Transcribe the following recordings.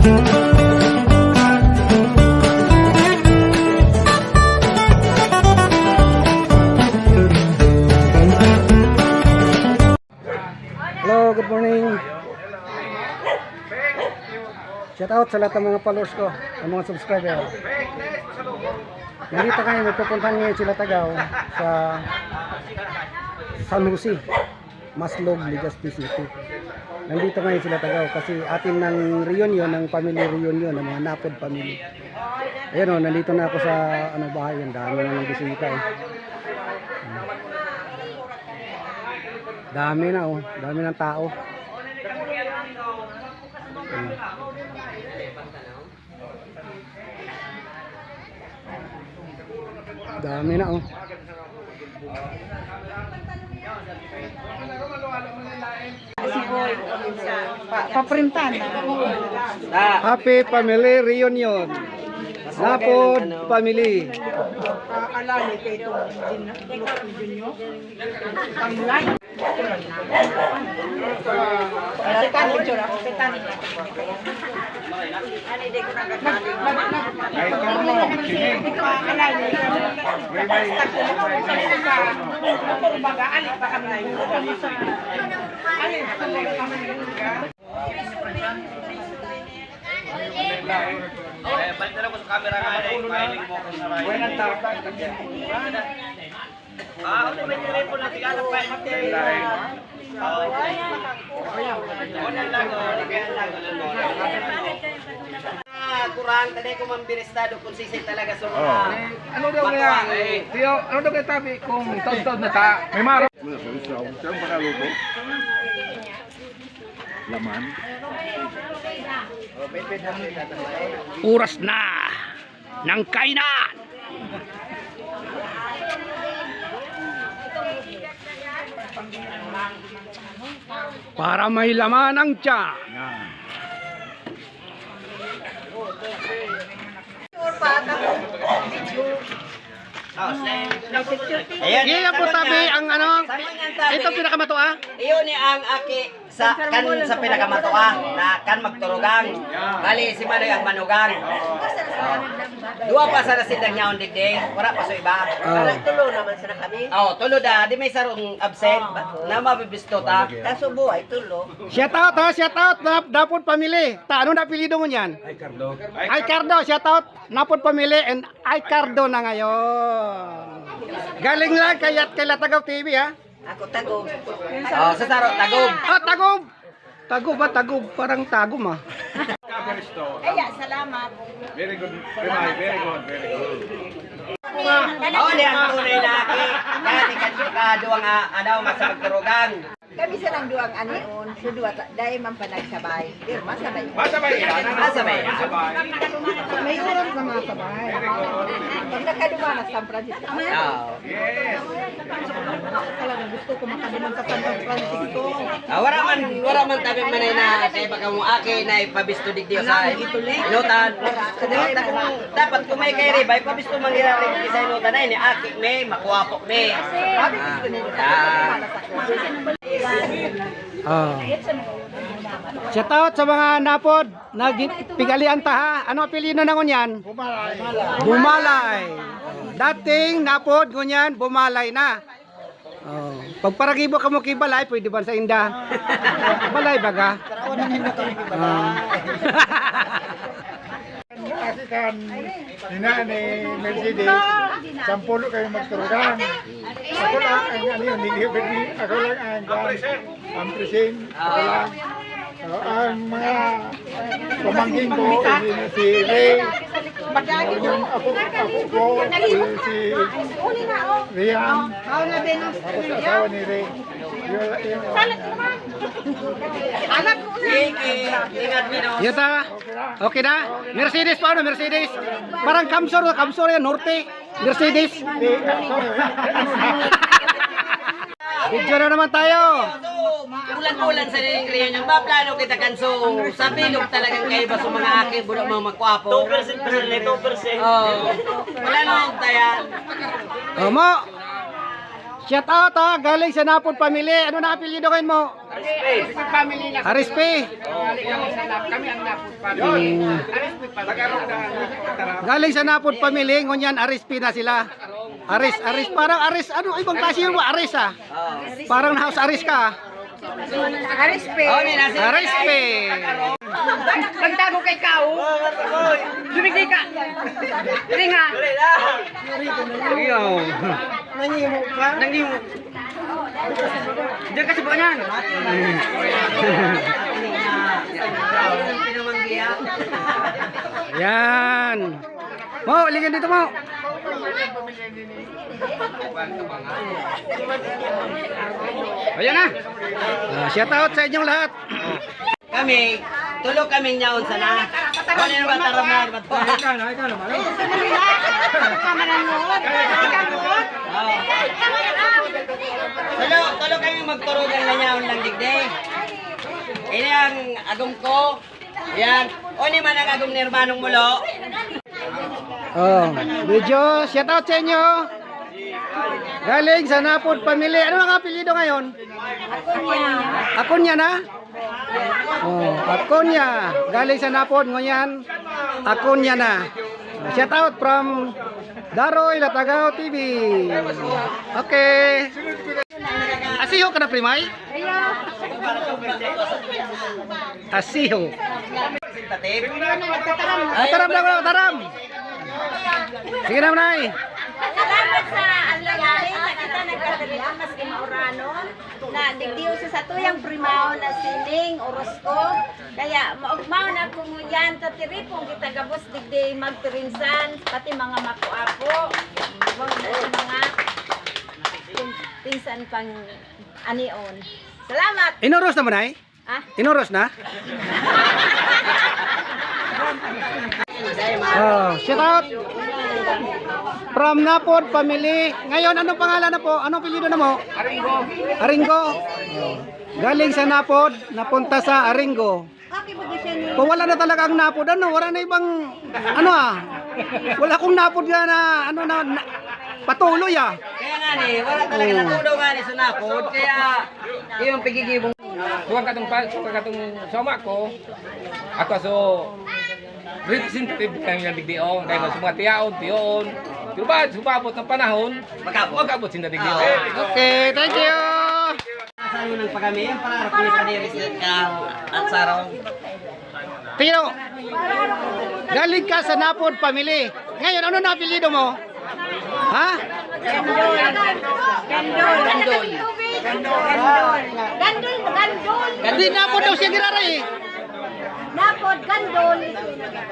Hello, good morning. Shout out sa lahat ng mga followers ko, ang mga subscriber. Nandito kayo, magpupuntahan ngayon sila Tagaw sa San Jose, Maslog, Legazpi City. Nandito ngayon sila Tagaw kasi atin ng reunion, ng family reunion, ng mga Napod family. Ayan o, nandito na ako sa bahay, ang dami na ng bisita eh. Dami na oh, dami ng tao. Dami na oh. Paprintan. Happy family reunion. Napod family. Alani kay ito din nyo. Pangulay. Petan ito na. Petan ito. Ani de ko nagkakali. Ay karno. Baga ali pa kami. Ali balik na lang ko sa camera nga eh. Pahiling mo ko sa ride. Buenan tao. Ako may telephone natin alam pa yung material. Kurang tadi ko mambiristado kung sisay talaga sa mga Ano daw kaya? Tiyo, ano daw kaya tabi kung taon-taon na ta? May maro. Saan panaluto? Laman. Oras na ng kainan. Para may laman ang tiyan. Ayan. Yan po tabi ang ano. Ito pinakamato ah. Iyon ni ang aki sa kan sa pinakamatoa na kan magturugang. Bali si Manoy ang manugang. Dua pa sa nasindang nyaon digdig. Wala pa sa iba. tulo naman sa kami. Oh, tulo da. Di may sarong absent na mabibisto ta. Kaso buhay tulo. Shout out ha, shout out. Napod pamili. Ta ano na apelyido mo niyan? Ay Cardo, shout out. Napod pamili and Ay Cardo na ngayon. Galing lang kay Latagaw TV ha. Ako tago. Oh, sa saro tagog. Ah, Tagob. Tagob ba? Tagob. Parang Tagom ah. Kaya salamat. Very good. Very good. Oh, di ang tunay na aki. Kaya kaduang adaw sa magturugang. Kami sa nang duwang anion, sa duwa dahil man panagsabay. Pero masabay. Masabay. Masabay. May oras na masabay. Pag nakaduma na San Francisco. Oh. Yes. Talagang gusto ko makaduman sa San Francisco. Wala man tabi manay na kay baka mo aki na ipabisto digdi sa inutan. Dapat kung may kay ribay pabisto mangyari sa inutan na ini aki me makuwapok me. Shout out sa mga Napod na pigalian ta ha. Ano apelyido na ngunyan? Bumalay. Dating Napod ngunyan Bumalay na. Oh, pag paragibo ka mo kay Balay, pwede ba sa inda? Balay baga. Kasi kan nina ni Mercedes, sampulo kayo magturugan. Ako lang ang ano yun, ako lang ang present. Ako lang. Ang mga pamangkin ko, si Ray, yung ako ko, si Rian, tapos asawa ni Ray. Ingat Mino. Yata. Okay na? Mercedes pa ano? Mercedes. Parang Kamsor yan, Norte. Mercedes. Video na naman tayo. Ulan-ulan sa nilingkriyan yung plano kita kanso sa bilog talagang kayo ba sa mga akin budak mga makwapo 2% wala nang tayan Mo. Shout out ha, galing sa Napod family. Ano na apelyido kayo mo? Arispe. Galing sa Napod Family, ngunyan Arispe na sila. Aris, parang Aris, ano, ibang klase yung Aris ah. Parang house Aris ka. Arispe. Oh, may nasa. Arispe. Pagtago kay Kao. Lumigay ka. Ringa. Ayaw. Nangimo. Diyan kasi buwan yan. Yan. Mo, ligan dito mo. Ayan na. Shout out sa inyong lahat. Kami, tulog kaming nyaon sana. Ano yung bataram na? Tulog kami magturugan na nyaon lang digde. Ini ang agong ko. Yan. O ni man ang agong ni hermanong mulo. Oh, video, shout out sa inyo. Galing sa Napod Family. Ano ang apelyido ngayon? Akunya na? Oh, Akunya. Galing sa Napod ngayon. Akunya na. Shout out from Daroy Latagaw TV. Okay. Asiho ka na, Primay? Asiho. Taram na, taram. Sige na, Nay. Salamat sa ang lalaki na kita nagkadalian maski mauranon na digdiyo sa tuyang primaw na sining Orozco kaya maugmaw na kumunyan ta tiripong kita gabos digdi magtirinsan pati mga makuapo mga pinsan pang anion. Salamat. Inoros na mo, Nay? Ah? Inoros na? Oh, shout out from Napod Family. Ngayon, anong pangalan na po? Anong apelyido na mo? Aringo. Aringo. Oh. Galing sa Napod, napunta sa Aringo. Kung wala na talaga ang Napod, ano? Wala na ibang, ano ah? Wala akong Napod nga na, ano na, patuloy ah. Kaya nga ni, wala talaga natudaw nga ni sa napod. Kaya yung pagigibong. Tuwag katong sama ko, ako so representative kang yung digdiong, kaya mas mga tiyaon, pero ba, sumabot ng panahon, magkabot sin digdiong. Okay, thank you. Saan nang pagami, para kung padiris ka at saraw. Tino, galing ka sa Napod Family. Ngayon, ano na apelyido mo? Ha? Gandol. Gandol. Hindi Napod daw siya giraray eh. Napod gandol.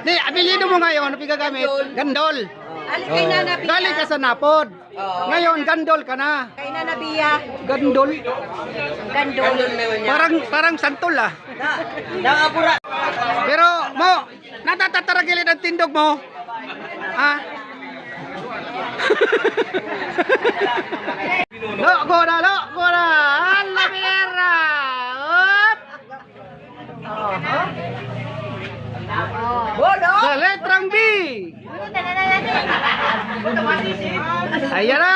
Di, apelyido mo ngayon, ano pigagamit? Gandol. Ali kay Nana Bia. Galing ka sa Napod. Ngayon, gandol ka na. Kay Nana Bia. Gandol. Gandol. Parang santol ah. Nakapura. Pero mo, natatataragilid ang tindog mo. Ha? Lo, go na. Alla pera. Up. Sa letrang B. Ayan na.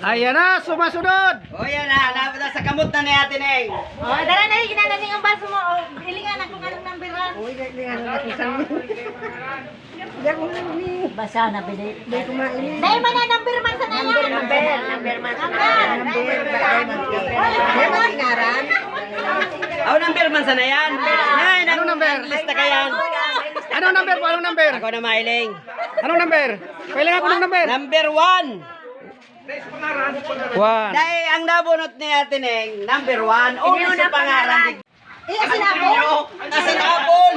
Ayan na, sumasunod. O yan na, napad na sa kamot na ni Ate Neng. Oh, dara na ginananing ang baso mo. Oh, hilingan ako anong numberan. Basa na bili. Dahil man na number man sa ngayon. Number man. Ako number man sana yan. Nay, Anong number? lista ka yan. Anong number po? Anong number? Ako na mailing. Anong number? Kailangan ko ng number. Number 1. 1. Dahil ang nabunot ni Ate Neng, number 1. O sa pangalan. Sinabon. Sinabon.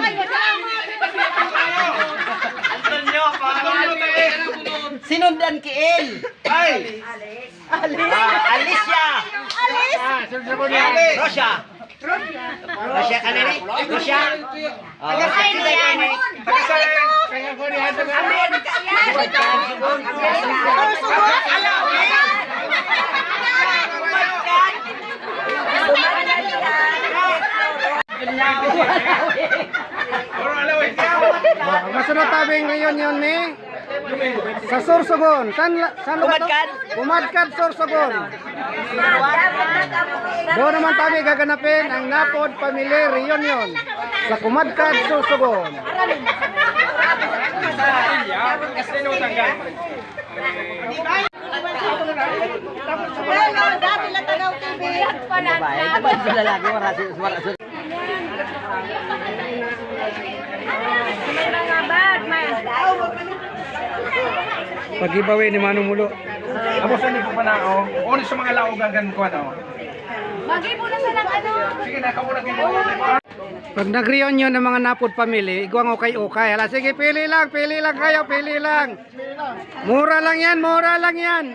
Sinundan ki El. Alicia. Rosya. Rosya ka na rin? Rosya? Masunod tabi ngayon yun ni Sa Sorsogon. Saan lugar to? Kumadkad? Kumadkad, Sorsogon. Doon naman kami gaganapin ang Napod Family Reunion sa Kumadkad, Sorsogon. Dati lang tagaw TV. Babae, dapat sa lalaki, wala sa Pag-giveaway ni Manong Mulo. Amo sa ni ko pa na oh. Ono sa mga laogan gan ko ano. Bagay mo na sa lang ano. Sige na kamo na gid. Pag nag-reunion ng mga Napod family, igwang ukay-ukay. Hala, sige, pili lang kayo, pili lang. Mura lang yan, mura lang yan.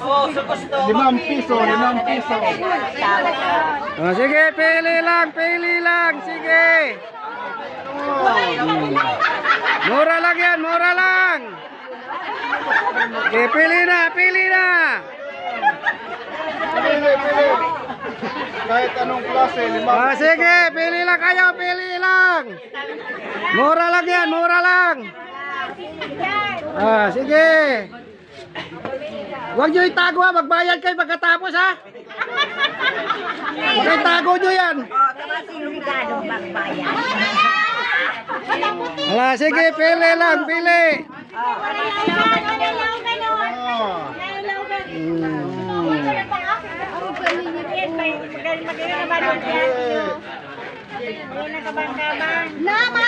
Oh, sa gusto. 5 piso, 5 piso. Sige, pili lang, sige. Mura lang yan, mura lang. Okay, pili na. Pili. Kahit anong klase, 5 Sige, pili lang kayo, pili lang. Mura lang yan, mura lang. Sige. Huwag nyo itago ha, magbayad kayo pagkatapos ha. Huwag kayo itago nyo yan. Hala, sige, pili lang, pili. Nama